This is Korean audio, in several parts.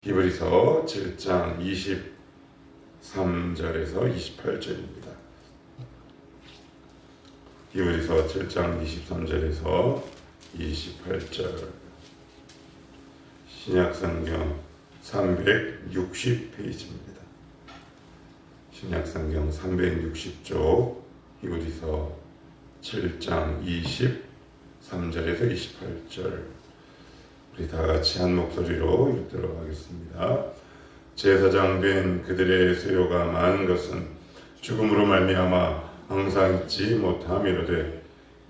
히브리서 7장 23절에서 28절입니다. 히브리서 7장 23절에서 28절 신약성경 360페이지입니다. 신약성경 360쪽 히브리서 7장 23절에서 28절 우리 다 같이 한 목소리로 읽도록 하겠습니다. 제사장 된 그들의 수요가 많은 것은 죽음으로 말미암아 항상 잊지 못함이로되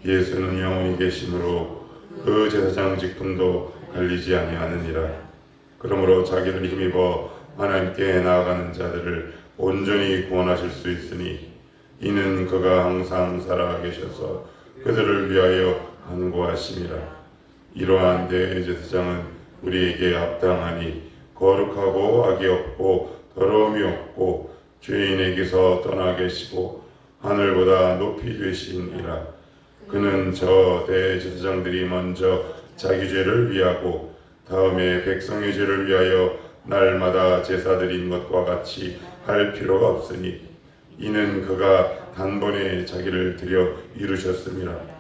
예수는 영원히 계심으로 그 제사장 직분도 갈리지 아니하느니라. 그러므로 자기를 힘입어 하나님께 나아가는 자들을 온전히 구원하실 수 있으니 이는 그가 항상 살아계셔서 그들을 위하여 간구하심이라. 이러한 대제사장은 우리에게 합당하니 거룩하고 악이 없고 더러움이 없고 죄인에게서 떠나 계시고 하늘보다 높이 되시니라. 그는 저 대제사장들이 먼저 자기 죄를 위하고 다음에 백성의 죄를 위하여 날마다 제사 드린 것과 같이 할 필요가 없으니 이는 그가 단번에 자기를 드려 이루셨음이라.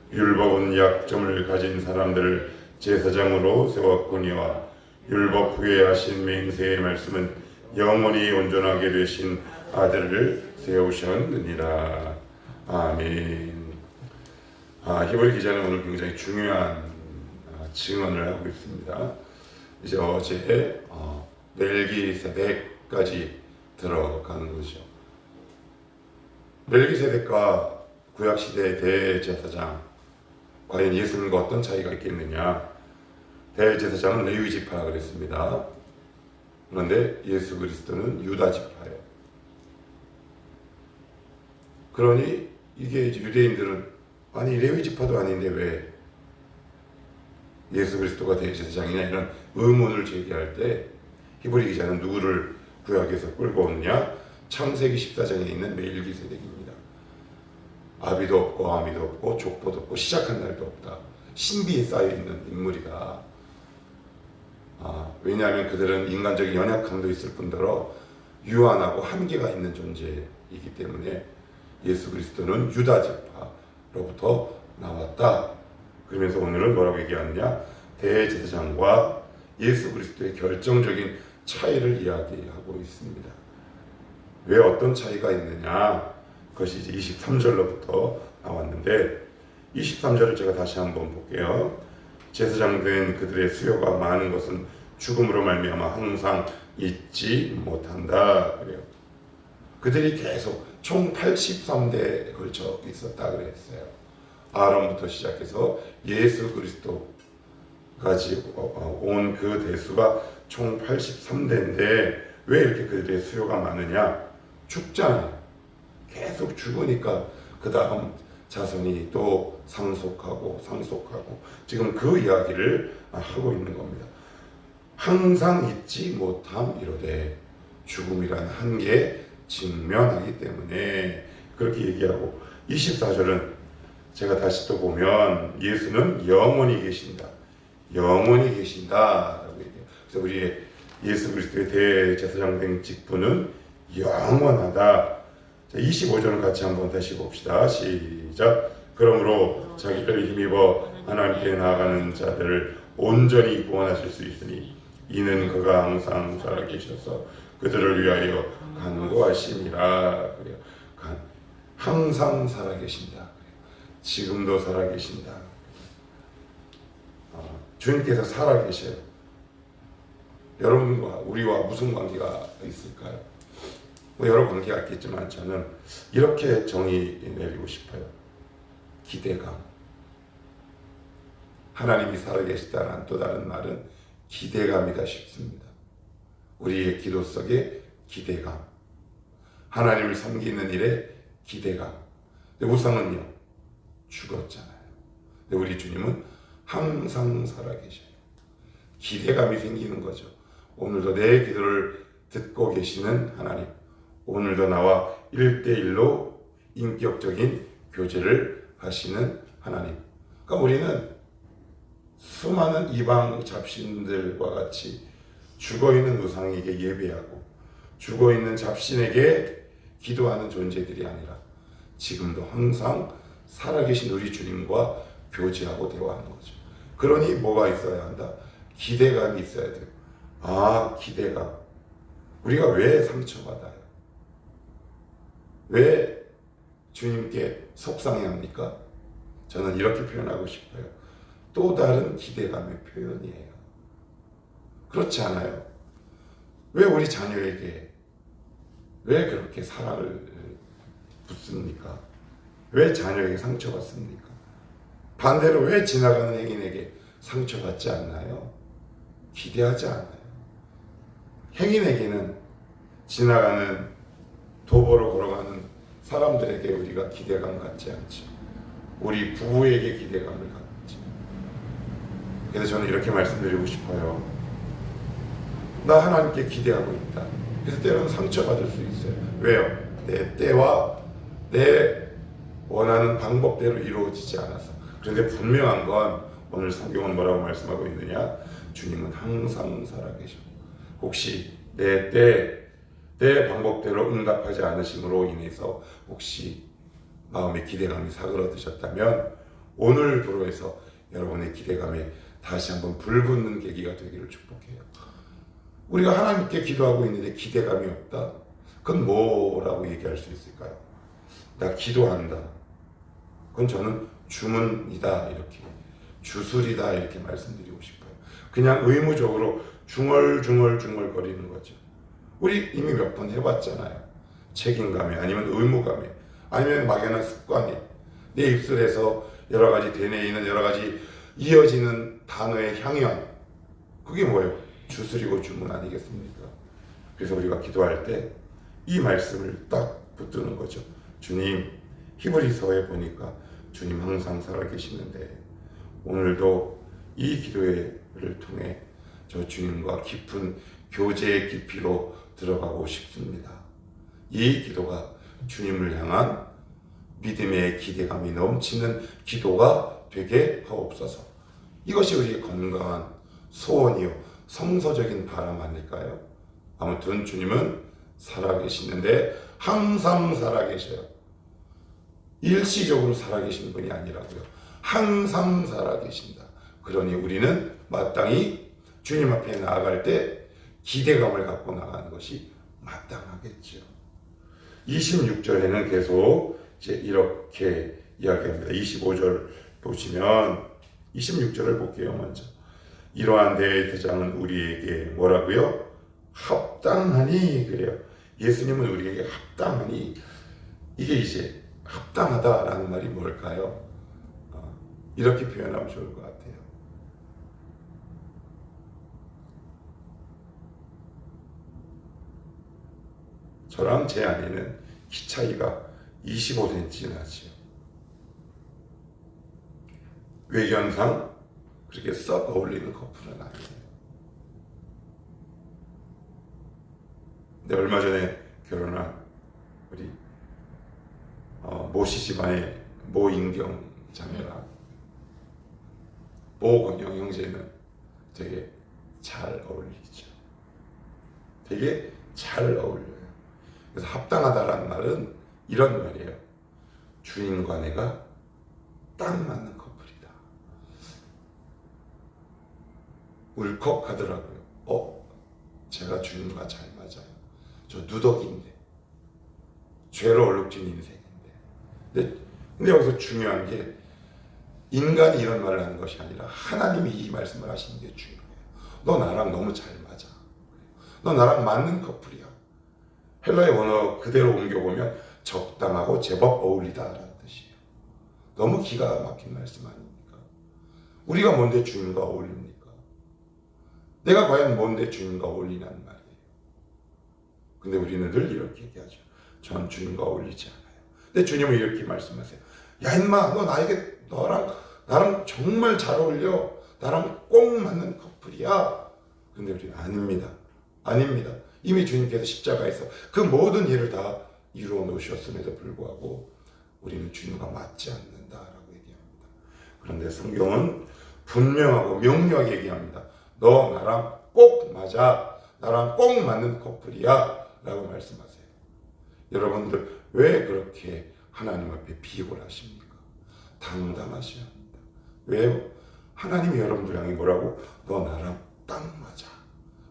율법은 약점을 가진 사람들을 제사장으로 세웠거니와 율법 후에 하신 맹세의 말씀은 영원히 온전하게 되신 아들을 세우셨느니라. 아멘. 히브리 기자는 오늘 굉장히 중요한 증언을 하고 있습니다. 이제 어제 멜기세덱까지 들어가는 거죠. 멜기세덱과 구약시대의 대제사장, 과연 예수님과 어떤 차이가 있겠느냐? 대제사장은 레위 지파라 그랬습니다. 그런데 예수 그리스도는 유다 지파예요. 그러니 이게 이제 유대인들은 아니 레위 지파도 아닌데 왜 예수 그리스도가 대제사장이냐 이런 의문을 제기할 때 히브리 기자는 누구를 구약에서 끌고 오느냐? 창세기 14장에 있는 멜기세덱입니다. 아비도 없고 아미도 없고 족보도 없고 시작한 날도 없다. 신비에 쌓여있는 인물이다. 왜냐하면 그들은 인간적인 연약함도 있을 뿐더러 유한하고 한계가 있는 존재이기 때문에 예수 그리스도는 유다 지파로부터 나왔다. 그러면서 오늘은 뭐라고 얘기하느냐? 대제사장과 예수 그리스도의 결정적인 차이를 이야기하고 있습니다. 왜 어떤 차이가 있느냐? 그것이 이제 23절로부터 나왔는데 23절을 제가 다시 한번 볼게요. 제사장 된 그들의 수요가 많은 것은 죽음으로 말미암아 항상 잊지 못한다 그래요. 그들이 계속 총 83대에 걸쳐 있었다 그랬어요. 아론부터 시작해서 예수 그리스도까지 온 그 대수가 총 83대인데 왜 이렇게 그들의 수요가 많으냐? 죽잖아요. 계속 죽으니까 그 다음 자손이 또 상속하고 지금 그 이야기를 하고 있는 겁니다. 항상 잊지 못함 이로되 죽음이란 한계에 직면하기 때문에 그렇게 얘기하고 24절은 제가 다시 또 보면 예수는 영원히 계신다. 영원히 계신다라고 얘기해요. 그래서 우리의 예수 그리스도의 대제사장 된 직분은 영원하다. 자, 25절을 같이 한번 다시 봅시다. 시작. 그러므로 자기를 힘입어 하나님께 나아가는 자들을 온전히 구원하실 수 있으니 이는 그가 항상 살아계셔서 그들을 위하여 간구하심이라 그래요. 항상 살아계신다. 지금도 살아계신다. 주님께서 살아계셔요. 여러분과 우리와 무슨 관계가 있을까요? 여러 관계가 있겠지만 저는 이렇게 정의 내리고 싶어요. 기대감. 하나님이 살아계시다는 또 다른 말은 기대감이다 싶습니다. 우리의 기도 속에 기대감. 하나님을 섬기는 일에 기대감. 근데 우상은요, 죽었잖아요. 근데 우리 주님은 항상 살아계셔요. 기대감이 생기는 거죠. 오늘도 내 기도를 듣고 계시는 하나님. 오늘도 나와 1대1로 인격적인 교제를 하시는 하나님. 그러니까 우리는 수많은 이방 잡신들과 같이 죽어있는 우상에게 예배하고 죽어있는 잡신에게 기도하는 존재들이 아니라 지금도 항상 살아계신 우리 주님과 교제하고 대화하는 거죠. 그러니 뭐가 있어야 한다? 기대감이 있어야 돼요. 아, 기대감. 우리가 왜 상처받아요? 왜 주님께 속상해합니까? 저는 이렇게 표현하고 싶어요. 또 다른 기대감의 표현이에요. 그렇지 않아요? 왜 우리 자녀에게 왜 그렇게 사랑을 붓습니까? 왜 자녀에게 상처받습니까? 반대로 왜 지나가는 행인에게 상처받지 않나요? 기대하지 않아요. 행인에게는 지나가는 도보로 걸어가는 사람들에게 우리가 기대감 갖지 않죠. 우리 부부에게 기대감을 갖지. 그래서 저는 이렇게 말씀드리고 싶어요. 나 하나님께 기대하고 있다. 그래서 때로는 상처받을 수 있어요. 왜요? 내 때와 내 원하는 방법대로 이루어지지 않아서. 그런데 분명한 건 오늘 성경은 뭐라고 말씀하고 있느냐? 주님은 항상 살아계셔. 혹시 내 때, 내 방법대로 응답하지 않으심으로 인해서 혹시 마음의 기대감이 사그러드셨다면 오늘부로 해서 여러분의 기대감에 다시 한번 불붙는 계기가 되기를 축복해요. 우리가 하나님께 기도하고 있는데 기대감이 없다? 그건 뭐라고 얘기할 수 있을까요? 나 기도한다. 그건 저는 주문이다, 이렇게 주술이다 이렇게 말씀드리고 싶어요. 그냥 의무적으로 중얼중얼 거리는 거죠. 우리 이미 몇 번 해봤잖아요. 책임감에 아니면 의무감에 아니면 막연한 습관에 내 입술에서 여러 가지 되뇌이는 여러 가지 이어지는 단어의 향연, 그게 뭐예요? 주술이고 주문 아니겠습니까? 그래서 우리가 기도할 때 이 말씀을 딱 붙드는 거죠. 주님, 히브리서에 보니까 주님 항상 살아계시는데 오늘도 이 기도회를 통해 저 주님과 깊은 교제의 깊이로 들어가고 싶습니다. 이 기도가 주님을 향한 믿음의 기대감이 넘치는 기도가 되게 하옵소서. 이것이 우리의 건강한 소원이요 성서적인 바람 아닐까요? 아무튼 주님은 살아계시는데 항상 살아계셔요. 일시적으로 살아계신 분이 아니라고요. 항상 살아계신다. 그러니 우리는 마땅히 주님 앞에 나아갈 때 기대감을 갖고 나가는 것이 마땅하겠죠. 26절에는 계속 이제 이렇게 이야기합니다. 25절 보시면 26절을 볼게요. 먼저 이러한 내 대장은 우리에게 뭐라고요? 합당하니. 그래요. 예수님은 우리에게 합당하니. 이게 이제 합당하다라는 말이 뭘까요? 이렇게 표현하면 좋을 것 같아요. 저랑 제 아내는 키 차이가 25cm 나지요. 외견상 그렇게 썩 어울리는 커플은 아니에요. 근데 얼마 전에 결혼한 우리 모씨 집안의 모인경 자매랑 모건영 형제는 되게 잘 어울리죠. 되게 잘 어울려요. 그래서 합당하다라는 말은 이런 말이에요. 주님과 내가 딱 맞는 커플이다. 울컥하더라고요. 제가 주님과 잘 맞아요. 저 누더기인데, 죄로 얼룩진 인생인데. 근데 여기서 중요한 게 인간이 이런 말을 하는 것이 아니라 하나님이 이 말씀을 하시는 게 중요해요. 너 나랑 너무 잘 맞아. 너 나랑 맞는 커플이야. 헬라의 원어 그대로 옮겨보면 적당하고 제법 어울리다라는 뜻이에요. 너무 기가 막힌 말씀 아닙니까? 우리가 뭔데 주님과 어울립니까? 내가 과연 뭔데 주님과 어울리냐는 말이에요. 근데 우리는 늘 이렇게 얘기하죠. 전 주님과 어울리지 않아요. 근데 주님은 이렇게 말씀하세요. 야 인마, 너 나랑 정말 잘 어울려. 나랑 꼭 맞는 커플이야. 근데 우리는 아닙니다. 이미 주님께서 십자가에서 그 모든 일을 다 이루어 놓으셨음에도 불구하고 우리는 주님과 맞지 않는다라고 얘기합니다. 그런데 성경은 분명하고 명료하게 얘기합니다. 너 나랑 꼭 맞아. 나랑 꼭 맞는 커플이야. 라고 말씀하세요. 여러분들 왜 그렇게 하나님 앞에 비굴 하십니까? 당당하셔야 합니다. 왜요? 하나님이 여러분들 향해 뭐라고? 너 나랑 딱 맞아.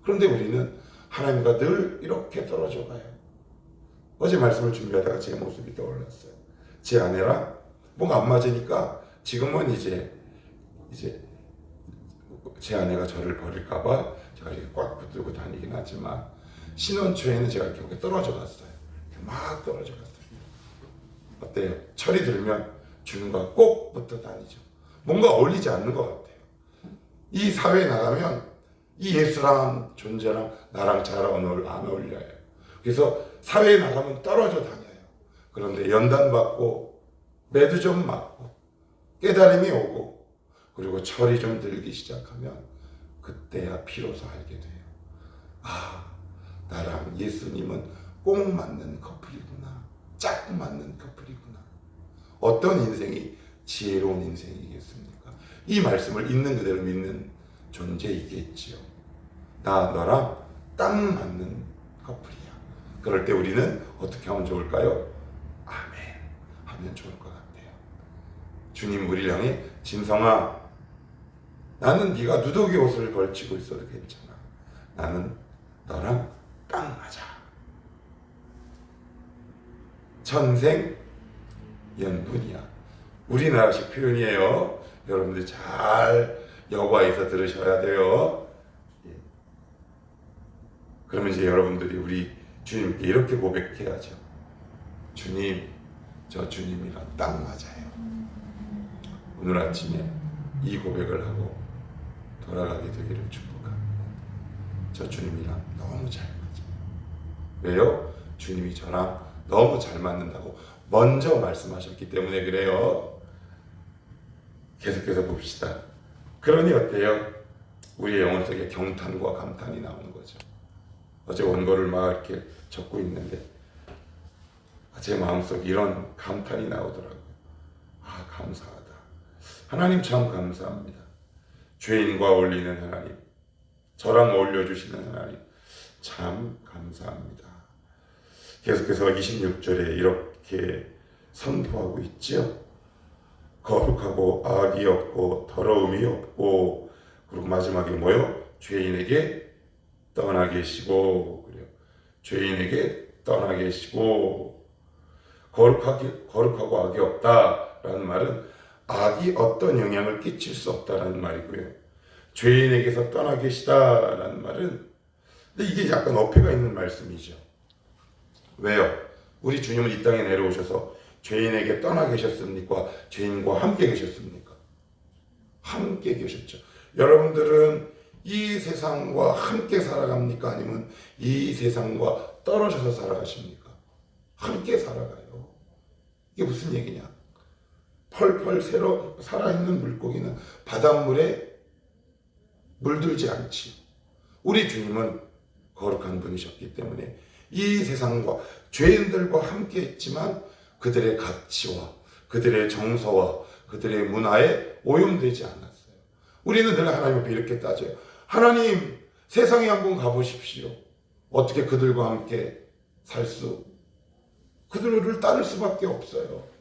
그런데 우리는 하나님과 늘 이렇게 떨어져 가요. 어제 말씀을 준비하다가 제 모습이 떠올랐어요. 제 아내랑 뭔가 안 맞으니까 지금은 이제 제 아내가 저를 버릴까봐 제가 이렇게 꽉 붙들고 다니긴 하지만 신혼 초에는 제가 이렇게 떨어져 갔어요. 막 떨어져 갔어요. 어때요? 철이 들면 주님과 꼭 붙어 다니죠. 뭔가 어울리지 않는 것 같아요. 이 사회에 나가면 이 예수랑 존재랑 나랑 잘 안 어울려요. 그래서 사회에 나가면 떨어져 다녀요. 그런데 연단받고 매도 좀 맞고 깨달음이 오고 그리고 철이 좀 들기 시작하면 그때야 비로소 알게 돼요. 아, 나랑 예수님은 꼭 맞는 커플이구나. 짝 맞는 커플이구나. 어떤 인생이 지혜로운 인생이겠습니까? 이 말씀을 있는 그대로 믿는 존재이겠지요. 나 너랑 딱 맞는 커플이야. 그럴 때 우리는 어떻게 하면 좋을까요? 아멘 하면 좋을 것 같아요. 주님 우리를 향해 진성아, 나는 네가 누더기 옷을 걸치고 있어도 괜찮아. 나는 너랑 딱 맞아. 천생연분이야. 우리나라식 표현이에요. 여러분들 잘 여과에서 들으셔야 돼요. 그러면 이제 여러분들이 우리 주님께 이렇게 고백해야죠. 주님, 저 주님이랑 딱 맞아요. 오늘 아침에 이 고백을 하고 돌아가게 되기를 축복합니다. 저 주님이랑 너무 잘 맞아요. 왜요? 주님이 저랑 너무 잘 맞는다고 먼저 말씀하셨기 때문에 그래요. 계속해서 봅시다. 그러니 어때요? 우리의 영혼 속에 경탄과 감탄이 나오는 거죠. 어제 원고를 막 이렇게 적고 있는데 제 마음속에 이런 감탄이 나오더라고요. 아, 감사하다. 하나님 참 감사합니다. 죄인과 어울리는 하나님, 저랑 어울려주시는 하나님 참 감사합니다. 계속해서 26절에 이렇게 선포하고 있죠. 거룩하고 악이 없고 더러움이 없고, 그리고 마지막에 뭐요? 죄인에게 떠나 계시고, 그래요. 죄인에게 떠나 계시고, 거룩하고 악이 없다라는 말은 악이 어떤 영향을 끼칠 수 없다라는 말이고요. 죄인에게서 떠나 계시다라는 말은, 근데 이게 약간 어폐가 있는 말씀이죠. 왜요? 우리 주님은 이 땅에 내려오셔서 죄인에게 떠나 계셨습니까? 죄인과 함께 계셨습니까? 함께 계셨죠. 여러분들은 이 세상과 함께 살아갑니까? 아니면 이 세상과 떨어져서 살아가십니까? 함께 살아가요. 이게 무슨 얘기냐? 펄펄 새로 살아있는 물고기는 바닷물에 물들지 않지. 우리 주님은 거룩한 분이셨기 때문에 이 세상과 죄인들과 함께 했지만 그들의 가치와 그들의 정서와 그들의 문화에 오염되지 않았어요. 우리는 늘 하나님 앞에 이렇게 따져요. 하나님, 세상에 한번 가보십시오. 어떻게 그들과 함께 그들을 따를 수밖에 없어요.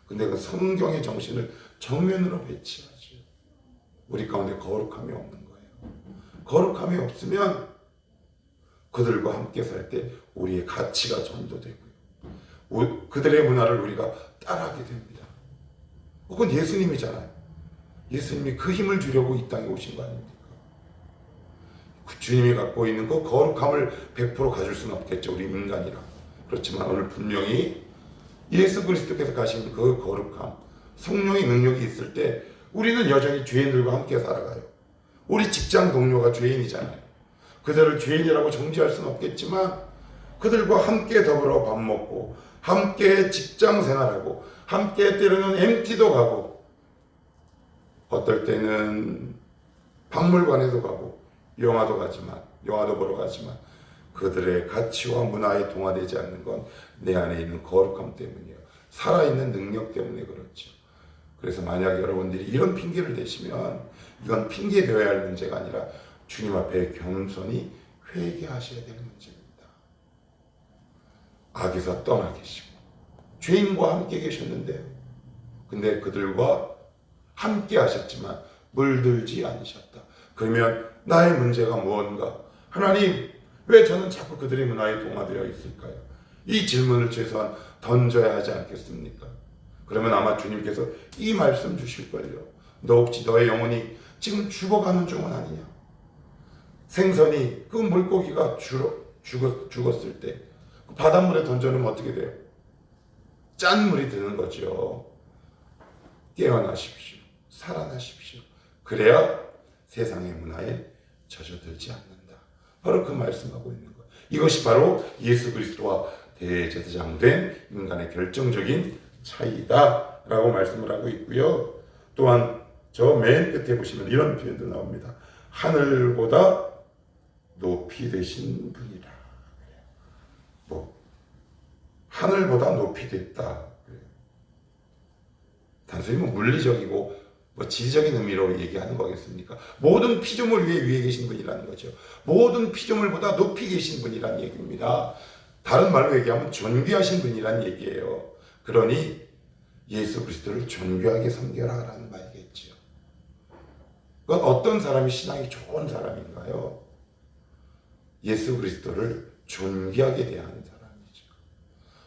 근데 그 성경의 정신을 정면으로 배치하죠. 우리 가운데 거룩함이 없는 거예요. 거룩함이 없으면 그들과 함께 살 때 우리의 가치가 전도되고요. 그들의 문화를 우리가 따라하게 됩니다. 그건 예수님이잖아요. 예수님이 그 힘을 주려고 이 땅에 오신 거 아닙니까? 그 주님이 갖고 있는 그 거룩함을 100% 가질 수는 없겠죠. 우리 인간이라. 그렇지만 오늘 분명히 예수 그리스도께서 가신 그 거룩함, 성령의 능력이 있을 때 우리는 여전히 죄인들과 함께 살아가요. 우리 직장 동료가 죄인이잖아요. 그들을 죄인이라고 정죄할 수는 없겠지만 그들과 함께 더불어 밥 먹고 함께 직장 생활하고 함께 때로는 MT도 가고 어떨 때는 박물관에도 가고 영화도 보러 가지만 그들의 가치와 문화에 동화되지 않는 건 내 안에 있는 거룩함 때문이에요. 살아있는 능력 때문에 그렇죠. 그래서 만약 여러분들이 이런 핑계를 대시면 이건 핑계 되어야 할 문제가 아니라 주님 앞에 겸손히 회개하셔야 될 문제입니다. 악에서 떠나 계시고 죄인과 함께 계셨는데요. 근데 그들과 함께 하셨지만 물들지 않으셨다. 그러면 나의 문제가 무언가? 하나님, 왜 저는 자꾸 그들의 문화에 동화되어 있을까요? 이 질문을 최소한 던져야 하지 않겠습니까? 그러면 아마 주님께서 이 말씀 주실걸요. 너 혹시 너의 영혼이 지금 죽어가는 중은 아니냐? 생선이 그 물고기가 죽었을 때 그 바닷물에 던져놓으면 어떻게 돼요? 짠 물이 드는 거죠. 깨어나십시오. 살아나십시오. 그래야 세상의 문화에 젖어들지 않는다. 바로 그 말씀하고 있는 거예요. 이것이 바로 예수 그리스도와 대제사장 된 인간의 결정적인 차이다라고 말씀을 하고 있고요. 또한 저 맨 끝에 보시면 이런 표현도 나옵니다. 하늘보다 높이 되신 분이라. 하늘보다 높이 됐다. 단순히 물리적이고 지리적인 의미로 얘기하는 거겠습니까? 모든 피조물 위에 계신 분이라는 거죠. 모든 피조물보다 높이 계신 분이라는 얘기입니다. 다른 말로 얘기하면 존귀하신 분이라는 얘기예요. 그러니 예수 그리스도를 존귀하게 섬겨라라는 말이겠죠. 그건 어떤 사람이 신앙이 좋은 사람인가요? 예수 그리스도를 존귀하게 대하는 사람이죠.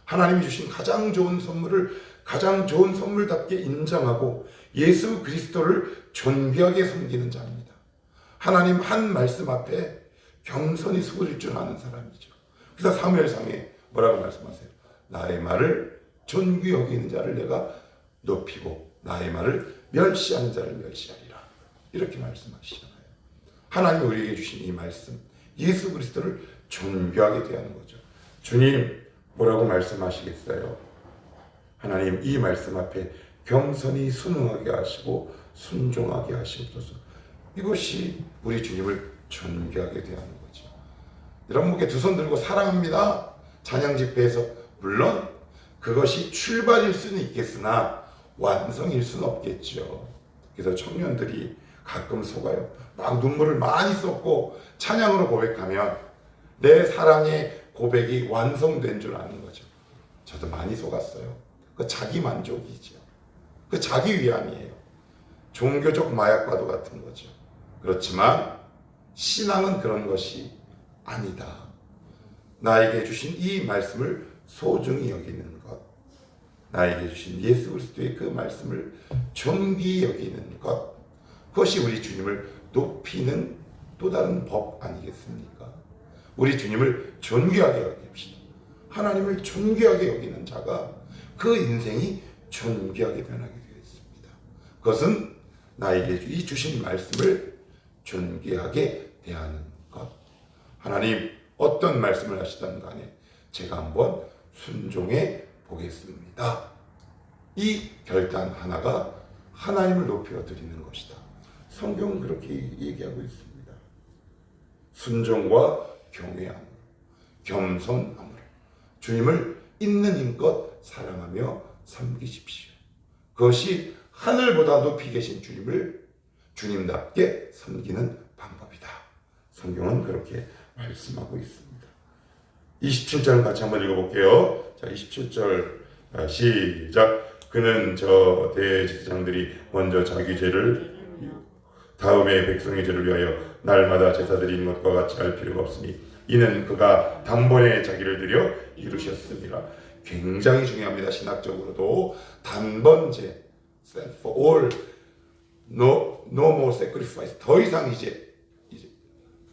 하나님이 주신 가장 좋은 선물을 가장 좋은 선물답게 인정하고 예수 그리스도를 존귀하게 섬기는 자입니다. 하나님 한 말씀 앞에 겸손히 속을 줄 아는 사람이죠. 그래서 사무엘상에 뭐라고 말씀하세요? 나의 말을 존귀 여기는 자를 내가 높이고 나의 말을 멸시하는 자를 멸시하리라. 이렇게 말씀하시잖아요. 하나님이 우리에게 주신 이 말씀, 예수 그리스도를 존귀하게 대하는 거죠. 주님 뭐라고 말씀하시겠어요? 하나님 이 말씀 앞에 겸손히 순응하게 하시고 순종하게 하시옵소서. 이것이 우리 주님을 존귀하게 대하는 거죠. 여러분께 두 손 들고 사랑합니다. 찬양 집회에서 물론 그것이 출발일 수는 있겠으나 완성일 수는 없겠죠. 그래서 청년들이 가끔 속아요. 막 눈물을 많이 쏟고 찬양으로 고백하면 내 사랑의 고백이 완성된 줄 아는 거죠. 저도 많이 속았어요. 그 자기 만족이죠. 그 자기 위안이에요. 종교적 마약과도 같은 거죠. 그렇지만 신앙은 그런 것이 아니다. 나에게 주신 이 말씀을 소중히 여기는 것, 나에게 주신 예수 그리스도의 그 말씀을 존귀히 여기는 것, 그것이 우리 주님을 높이는 또 다른 법 아니겠습니까? 우리 주님을 존귀하게 여깁시다. 하나님을 존귀하게 여기는 자가 그 인생이 존귀하게 변하게 되어 있습니다. 그것은 나에게 주신 말씀을 존귀하게 대하는 것. 하나님 어떤 말씀을 하시든 간에 제가 한번 순종해 보겠습니다. 이 결단 하나가 하나님을 높여 드리는 것이다. 성경은 그렇게 얘기하고 있습니다. 순종과 경외함, 겸손함을 주님을 있는 힘껏 사랑하며 섬기십시오. 그것이 하늘보다 높이 계신 주님을 주님답게 섬기는 방법이다. 성경은 그렇게 말씀하고 있습니다. 27절 같이 한번 읽어볼게요. 자, 27절 시작. 그는 저 대제사장들이 먼저 자기 죄를 다음에 백성의 죄를 위하여 날마다 제사 드리는 것과 같이 할 필요가 없으니 이는 그가 단번에 자기를 드려 이루셨습니다. 굉장히 중요합니다. 신학적으로도 단번제, for all, no more sacrifice. 더 이상 이제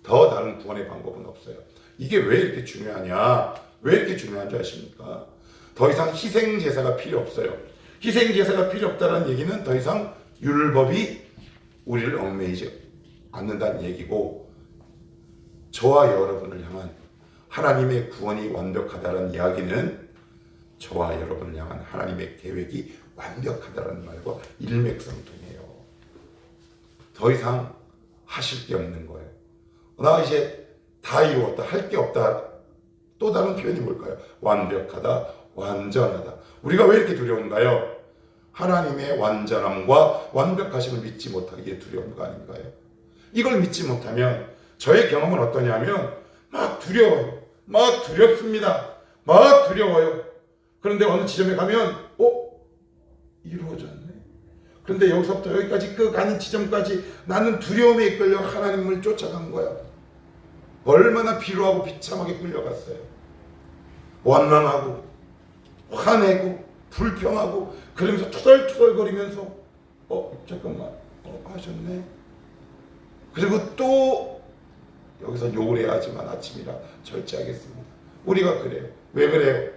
더 다른 구원의 방법은 없어요. 이게 왜 이렇게 중요하냐? 왜 이렇게 중요한 줄 아십니까? 더 이상 희생 제사가 필요 없어요. 희생 제사가 필요 없다는 얘기는 더 이상 율법이 우리를 얽매이지 않는다는 얘기고, 저와 여러분을 향한 하나님의 구원이 완벽하다는 이야기는 저와 여러분을 향한 하나님의 계획이 완벽하다는 말과 일맥상통해요. 더 이상 하실 게 없는 거예요. 나 이제 다 이루었다, 할 게 없다. 또 다른 표현이 뭘까요? 완벽하다, 완전하다. 우리가 왜 이렇게 두려운가요? 하나님의 완전함과 완벽하심을 믿지 못하기에 두려운 거 아닌가요? 이걸 믿지 못하면 저의 경험은 어떠냐면 막 두려워요. 막 두렵습니다. 막 두려워요. 그런데 어느 지점에 가면 이루어졌네. 그런데 여기서부터 여기까지 그 가는 지점까지 나는 두려움에 이끌려 하나님을 쫓아간 거야. 얼마나 비루하고 비참하게 끌려갔어요. 원망하고 화내고 불평하고 그러면서 투덜투덜거리면서 잠깐만 하셨네. 그리고 또 여기서 욕을 해야 하지만 아침이라 절제하겠습니다. 우리가 그래요. 왜 그래요?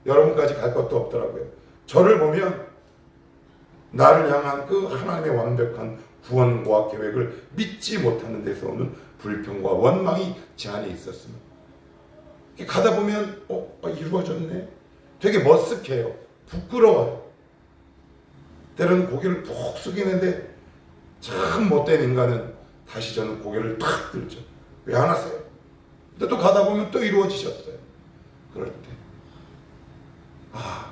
여러분까지 갈 것도 없더라고요. 저를 보면 나를 향한 그 하나님의 완벽한 구원과 계획을 믿지 못하는 데서 오는 불평과 원망이 제 안에 있었습니다. 가다 보면 이루어졌네. 되게 머쓱해요. 부끄러워요. 때로는 고개를 푹 숙이는데 참 못된 인간은 다시 저는 고개를 탁 들죠. 왜 안 하세요? 근데 또 가다 보면 또 이루어지셨어요. 그럴 때 바보.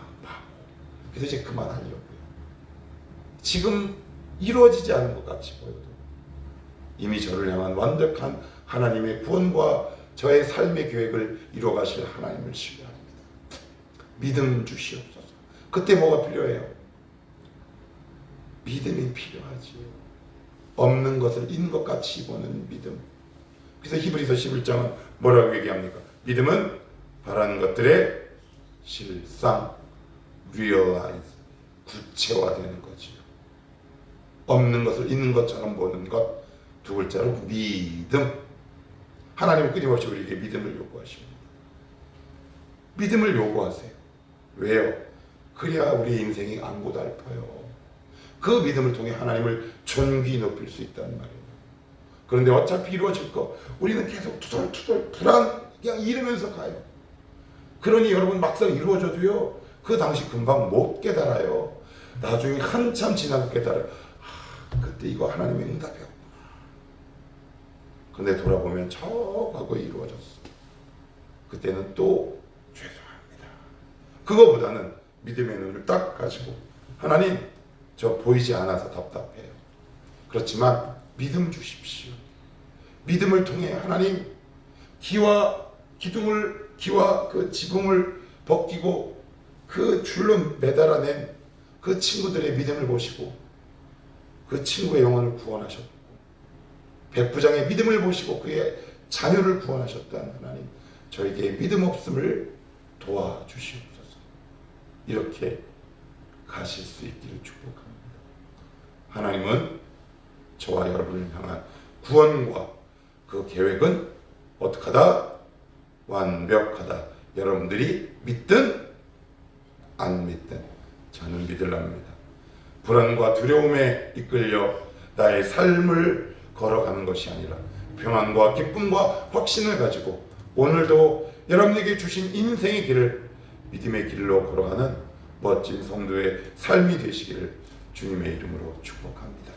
그래서 이제 그만하려고요. 지금 이루어지지 않은 것 같이 보여도 이미 저를 향한 완벽한 하나님의 구원과 저의 삶의 계획을 이루어가실 하나님을 신뢰합니다. 믿음 주시옵소서. 그때 뭐가 필요해요? 믿음이 필요하지요. 없는 것을 있는 것 같이 보는 믿음. 그래서 히브리서 11장은 뭐라고 얘기합니까? 믿음은 바라는 것들의 실상, realize, 구체화되는 거지요. 없는 것을 있는 것처럼 보는 것. 두 글자로 믿음. 하나님은 끊임없이 우리에게 믿음을 요구하십니다. 믿음을 요구하세요. 왜요? 그래야 우리의 인생이 안 고달퍼요. 그 믿음을 통해 하나님을 존귀 높일 수 있다는 말이에요. 그런데 어차피 이루어질 거 우리는 계속 투덜투덜 그냥 이러면서 가요. 그러니 여러분 막상 이루어져도요, 그 당시 금방 못 깨달아요. 나중에 한참 지나고 깨달아요. 그때 이거 하나님의 응답이었구나. 그런데 돌아보면 저 과거에 이루어졌어. 그때는 또 죄송합니다. 그거보다는 믿음의 눈을 딱 가지고 하나님, 저 보이지 않아서 답답해요. 그렇지만 믿음 주십시오. 믿음을 통해 하나님 기와 그 지붕을 벗기고 그 줄로 매달아낸 그 친구들의 믿음을 보시고 그 친구의 영혼을 구원하셨고 백부장의 믿음을 보시고 그의 자녀를 구원하셨다는 하나님, 저에게 믿음 없음을 도와주시옵소서. 이렇게 가실 수 있기를 축복합니다. 하나님은 저와 여러분을 향한 구원과 그 계획은 어떻게 하다? 완벽하다. 여러분들이 믿든 안 믿든 저는 믿으랍니다. 불안과 두려움에 이끌려 나의 삶을 걸어가는 것이 아니라 평안과 기쁨과 확신을 가지고 오늘도 여러분에게 주신 인생의 길을 믿음의 길로 걸어가는 멋진 성도의 삶이 되시기를 주님의 이름으로 축복합니다.